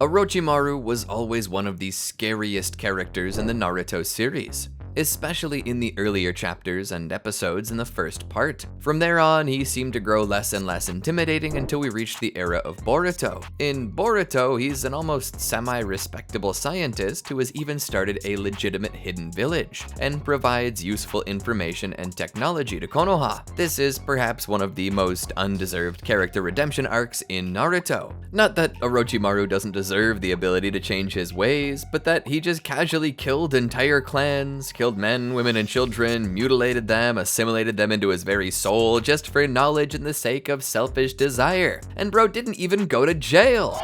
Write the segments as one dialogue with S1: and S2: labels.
S1: Orochimaru was always one of the scariest characters in the Naruto series, especially in the earlier chapters and episodes in the first part. From there on, he seemed to grow less and less intimidating until we reached the era of Boruto. In Boruto, he's an almost semi-respectable scientist who has even started a legitimate hidden village, and provides useful information and technology to Konoha. This is perhaps one of the most undeserved character redemption arcs in Naruto. Not that Orochimaru doesn't deserve the ability to change his ways, but that he just casually killed entire clans, killed men, women, and children, mutilated them, assimilated them into his very soul just for knowledge and the sake of selfish desire. And bro didn't even go to jail.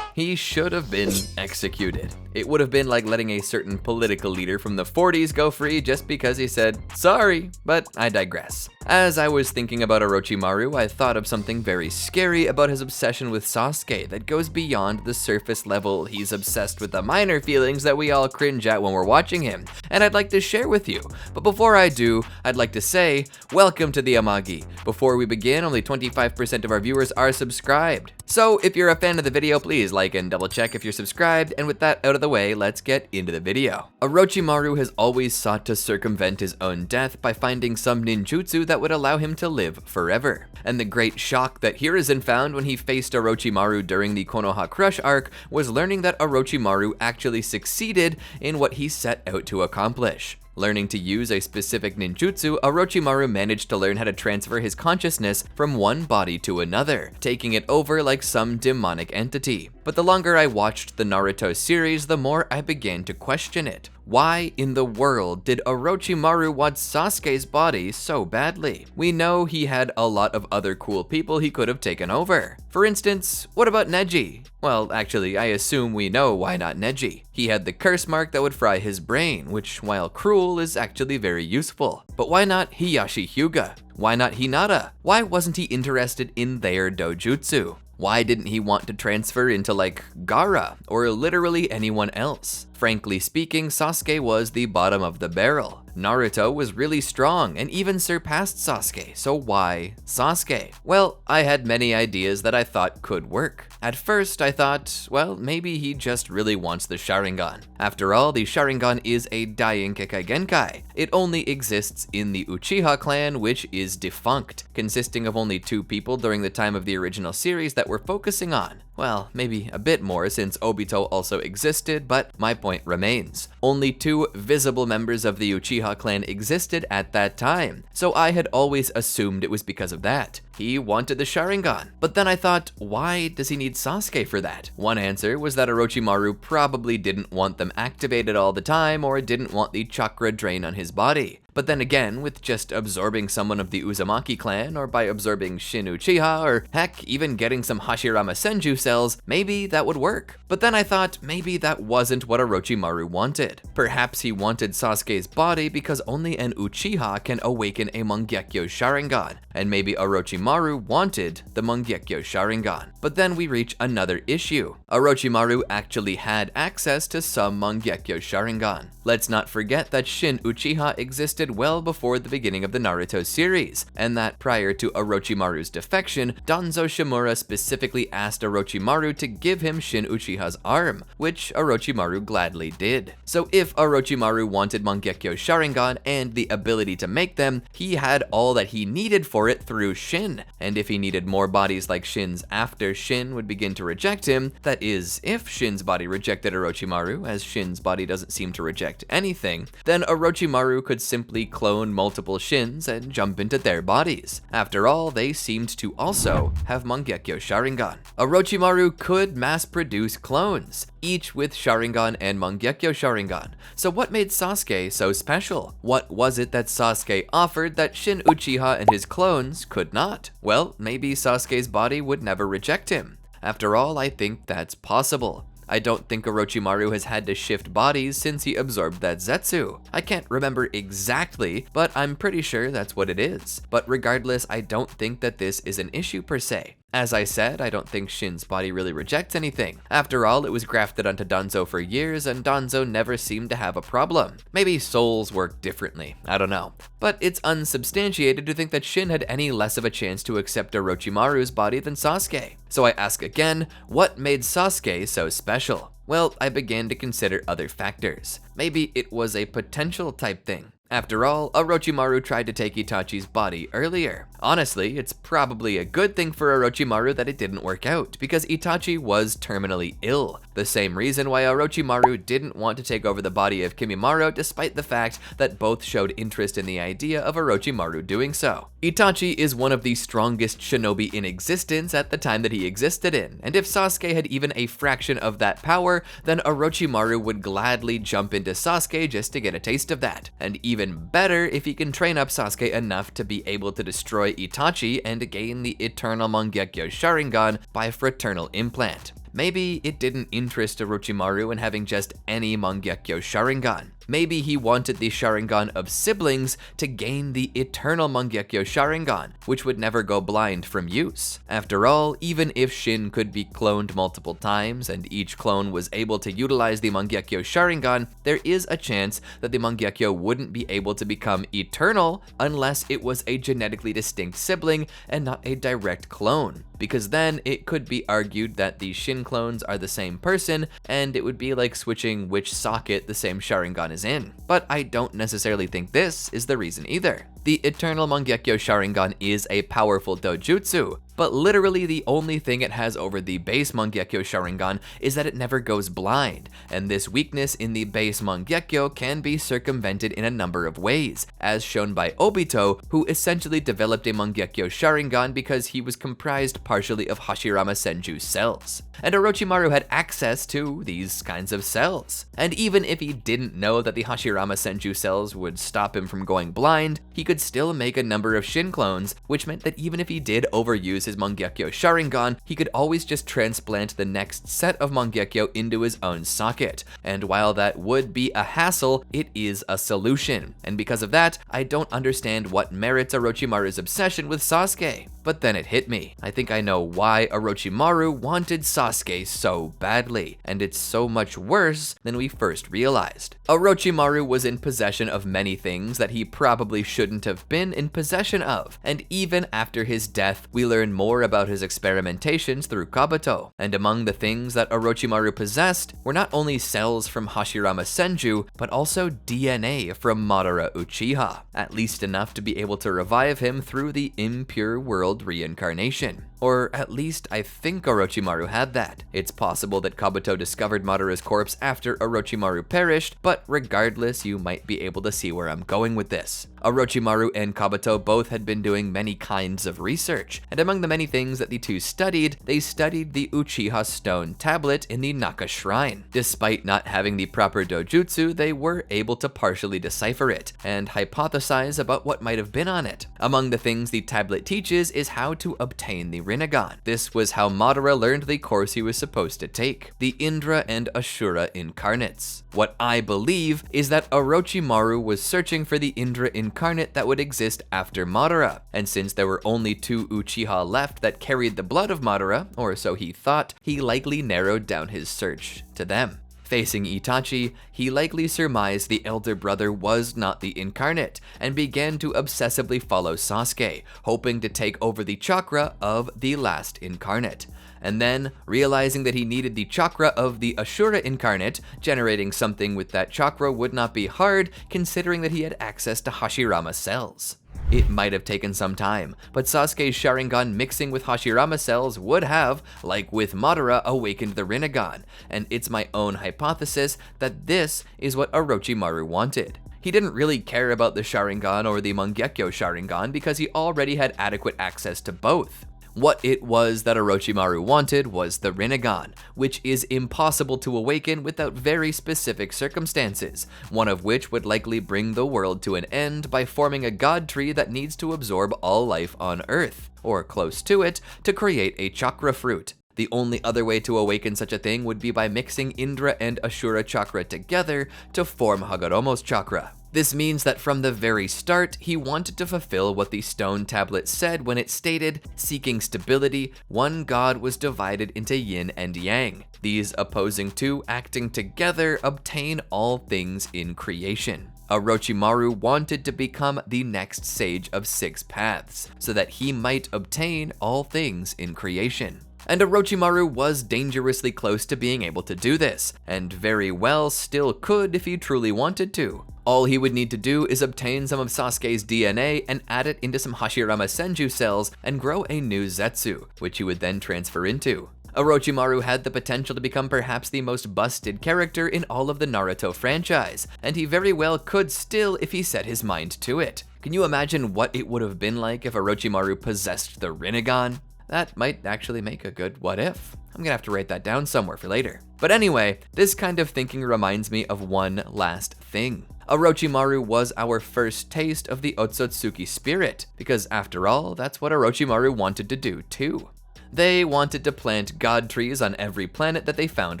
S1: He should have been executed. It would have been like letting a certain political leader from the 40s go free just because he said, sorry, but I digress. As I was thinking about Orochimaru, I thought of something very scary about his obsession with Sasuke that goes beyond the surface level. He's obsessed with the minor feelings that we all cringe at when we're watching him, and I'd like to share with you. But before I do, I'd like to say, welcome to the Amagi. Before we begin, only 25% of our viewers are subscribed. So if you're a fan of the video, please like and double check if you're subscribed, and with that out of the way, let's get into the video. Orochimaru has always sought to circumvent his own death by finding some ninjutsu that would allow him to live forever. And the great shock that Hiruzen found when he faced Orochimaru during the Konoha Crush arc was learning that Orochimaru actually succeeded in what he set out to accomplish. Learning to use a specific ninjutsu, Orochimaru managed to learn how to transfer his consciousness from one body to another, taking it over like some demonic entity. But the longer I watched the Naruto series, the more I began to question it. Why in the world did Orochimaru want Sasuke's body so badly? We know he had a lot of other cool people he could have taken over. For instance, what about Neji? Well, actually, I assume we know why not Neji. He had the curse mark that would fry his brain, which, while cruel, is actually very useful. But why not Hiyashi Hyuga? Why not Hinata? Why wasn't he interested in their dojutsu? Why didn't he want to transfer into like Gaara or literally anyone else? Frankly speaking, Sasuke was the bottom of the barrel. Naruto was really strong and even surpassed Sasuke, so why Sasuke? Well, I had many ideas that I thought could work. At first, I thought, well, maybe he just really wants the Sharingan. After all, the Sharingan is a dying Kekai Genkai. It only exists in the Uchiha clan, which is defunct, consisting of only 2 people during the time of the original series that we're focusing on. Well, maybe a bit more since Obito also existed, but my point remains. Only 2 visible members of the Uchiha clan existed at that time, so I had always assumed it was because of that. He wanted the Sharingan. But then I thought, why does he need Sasuke for that? One answer was that Orochimaru probably didn't want them activated all the time or didn't want the chakra drain on his body. But then again, with just absorbing someone of the Uzumaki clan, or by absorbing Shin Uchiha, or heck, even getting some Hashirama Senju cells, maybe that would work. But then I thought, maybe that wasn't what Orochimaru wanted. Perhaps he wanted Sasuke's body because only an Uchiha can awaken a Mangekyo Sharingan, and maybe Orochimaru wanted the Mangekyo Sharingan. But then we reach another issue. Orochimaru actually had access to some Mangekyo Sharingan. Let's not forget that Shin Uchiha existed well before the beginning of the Naruto series, and that prior to Orochimaru's defection, Danzo Shimura specifically asked Orochimaru to give him Shin Uchiha's arm, which Orochimaru gladly did. So if Orochimaru wanted Mangekyo Sharingan and the ability to make them, he had all that he needed for it through Shin. And if he needed more bodies like Shin's after Shin would begin to reject him, that is, if Shin's body rejected Orochimaru, as Shin's body doesn't seem to reject anything, then Orochimaru could simply clone multiple Shins and jump into their bodies. After all, they seemed to also have Mangekyo Sharingan. Orochimaru could mass produce clones, each with Sharingan and Mangekyo Sharingan. So what made Sasuke so special? What was it that Sasuke offered that Shin Uchiha and his clones could not? Well, maybe Sasuke's body would never reject him. After all, I think that's possible. I don't think Orochimaru has had to shift bodies since he absorbed that Zetsu. I can't remember exactly, but I'm pretty sure that's what it is. But regardless, I don't think that this is an issue per se. As I said, I don't think Shin's body really rejects anything. After all, it was grafted onto Danzo for years, and Danzo never seemed to have a problem. Maybe souls work differently, I don't know. But it's unsubstantiated to think that Shin had any less of a chance to accept Orochimaru's body than Sasuke. So I ask again, what made Sasuke so special? Well, I began to consider other factors. Maybe it was a potential type thing. After all, Orochimaru tried to take Itachi's body earlier. Honestly, it's probably a good thing for Orochimaru that it didn't work out, because Itachi was terminally ill. The same reason why Orochimaru didn't want to take over the body of Kimimaro, despite the fact that both showed interest in the idea of Orochimaru doing so. Itachi is one of the strongest shinobi in existence at the time that he existed in, and if Sasuke had even a fraction of that power, then Orochimaru would gladly jump into Sasuke just to get a taste of that. And even better if he can train up Sasuke enough to be able to destroy Itachi and gain the eternal Mangekyo Sharingan by fraternal implant. Maybe it didn't interest Orochimaru in having just any Mangekyo Sharingan. Maybe he wanted the Sharingan of siblings to gain the eternal Mangekyo Sharingan, which would never go blind from use. After all, even if Shin could be cloned multiple times and each clone was able to utilize the Mangekyo Sharingan, there is a chance that the Mangekyo wouldn't be able to become eternal unless it was a genetically distinct sibling and not a direct clone. Because then it could be argued that the Shin clones are the same person, and it would be like switching which socket the same Sharingan is in. But I don't necessarily think this is the reason either. The Eternal Mangekyo Sharingan is a powerful dojutsu, but literally the only thing it has over the base Mangekyo Sharingan is that it never goes blind, and this weakness in the base Mangekyo can be circumvented in a number of ways, as shown by Obito, who essentially developed a Mangekyo Sharingan because he was comprised partially of Hashirama Senju cells. And Orochimaru had access to these kinds of cells. And even if he didn't know that the Hashirama Senju cells would stop him from going blind, he could still make a number of Shin clones, which meant that even if he did overuse his Mangekyo Sharingan, he could always just transplant the next set of Mangekyo into his own socket. And while that would be a hassle, it is a solution. And because of that, I don't understand what merits Orochimaru's obsession with Sasuke. But then it hit me. I think I know why Orochimaru wanted Sasuke so badly, and it's so much worse than we first realized. Orochimaru was in possession of many things that he probably shouldn't have been in possession of, and even after his death, we learn more about his experimentations through Kabuto. And among the things that Orochimaru possessed were not only cells from Hashirama Senju, but also DNA from Madara Uchiha, at least enough to be able to revive him through the impure world reincarnation. Or at least I think Orochimaru had that. It's possible that Kabuto discovered Madara's corpse after Orochimaru perished, but regardless, you might be able to see where I'm going with this. Orochimaru and Kabuto both had been doing many kinds of research, and among the many things that the two studied, they studied the Uchiha Stone tablet in the Naka Shrine. Despite not having the proper dojutsu, they were able to partially decipher it, and hypothesize about what might have been on it. Among the things the tablet teaches is how to obtain the Rinnegan. This was how Madara learned the course he was supposed to take, the Indra and Ashura incarnates. What I believe is that Orochimaru was searching for the Indra incarnate that would exist after Madara, and since there were only 2 Uchiha left that carried the blood of Madara, or so he thought, he likely narrowed down his search to them. Facing Itachi, he likely surmised the elder brother was not the incarnate, and began to obsessively follow Sasuke, hoping to take over the chakra of the last incarnate. And then, realizing that he needed the chakra of the Ashura incarnate, generating something with that chakra would not be hard, considering that he had access to Hashirama cells. It might have taken some time, but Sasuke's Sharingan mixing with Hashirama cells would have, like with Madara, awakened the Rinnegan, and it's my own hypothesis that this is what Orochimaru wanted. He didn't really care about the Sharingan or the Mangekyo Sharingan because he already had adequate access to both. What it was that Orochimaru wanted was the Rinnegan, which is impossible to awaken without very specific circumstances, one of which would likely bring the world to an end by forming a god tree that needs to absorb all life on Earth, or close to it, to create a chakra fruit. The only other way to awaken such a thing would be by mixing Indra and Ashura chakra together to form Hagoromo's chakra. This means that from the very start, he wanted to fulfill what the stone tablet said when it stated, seeking stability, one god was divided into yin and yang. These opposing two acting together obtain all things in creation. Orochimaru wanted to become the next sage of 6 paths, so that he might obtain all things in creation. And Orochimaru was dangerously close to being able to do this, and very well still could if he truly wanted to. All he would need to do is obtain some of Sasuke's DNA and add it into some Hashirama Senju cells and grow a new Zetsu, which he would then transfer into. Orochimaru had the potential to become perhaps the most busted character in all of the Naruto franchise, and he very well could still if he set his mind to it. Can you imagine what it would have been like if Orochimaru possessed the Rinnegan? That might actually make a good what if. I'm gonna have to write that down somewhere for later. But anyway, this kind of thinking reminds me of one last thing. Orochimaru was our first taste of the Otsutsuki spirit, because after all, that's what Orochimaru wanted to do too. They wanted to plant god trees on every planet that they found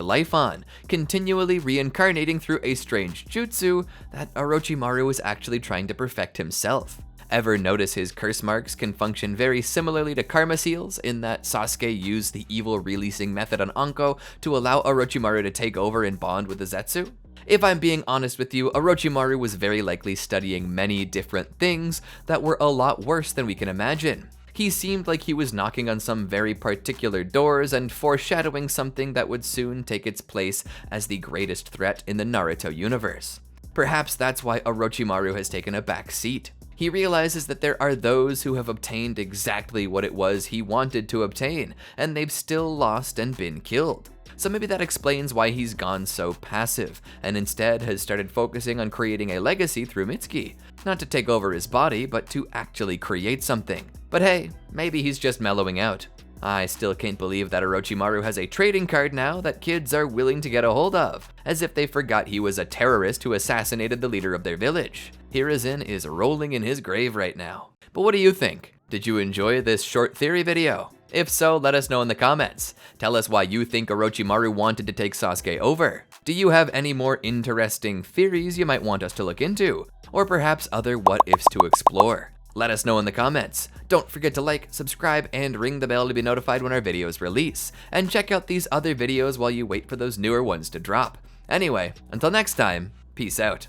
S1: life on, continually reincarnating through a strange jutsu that Orochimaru was actually trying to perfect himself. Ever notice his curse marks can function very similarly to karma seals in that Sasuke used the evil releasing method on Anko to allow Orochimaru to take over and bond with the Zetsu? If I'm being honest with you, Orochimaru was very likely studying many different things that were a lot worse than we can imagine. He seemed like he was knocking on some very particular doors and foreshadowing something that would soon take its place as the greatest threat in the Naruto universe. Perhaps that's why Orochimaru has taken a back seat. He realizes that there are those who have obtained exactly what it was he wanted to obtain, and they've still lost and been killed. So maybe that explains why he's gone so passive, and instead has started focusing on creating a legacy through Mitsuki. Not to take over his body, but to actually create something. But hey, maybe he's just mellowing out. I still can't believe that Orochimaru has a trading card now that kids are willing to get a hold of, as if they forgot he was a terrorist who assassinated the leader of their village. Hiruzen is rolling in his grave right now. But what do you think? Did you enjoy this short theory video? If so, let us know in the comments. Tell us why you think Orochimaru wanted to take Sasuke over. Do you have any more interesting theories you might want us to look into? Or perhaps other what-ifs to explore? Let us know in the comments. Don't forget to like, subscribe, and ring the bell to be notified when our videos release. And check out these other videos while you wait for those newer ones to drop. Anyway, until next time, peace out.